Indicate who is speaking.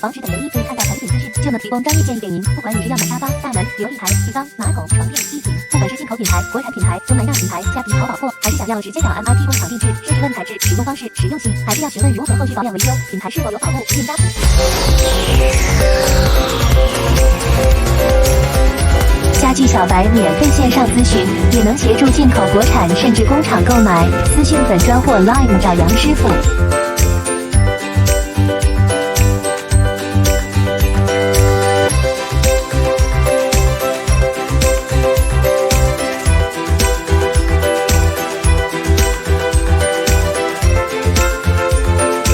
Speaker 1: 网址等唯一可以看到产品资讯，就能提供专业建议给您。不管你是要买沙发、大门、琉璃台、提缸、马桶、床垫、衣品，不管是进口品牌、国产品牌、中南亚品牌、家庭淘宝货，还是想要直接找 MIP 工厂定制，设计问材质、使用方式、实用性，还是要询问如何后续保养维修，品牌是否有保护，店家家具小白免费线上咨询，也能协助进口国产甚至工厂购买。私讯本专或 Line 找杨师傅。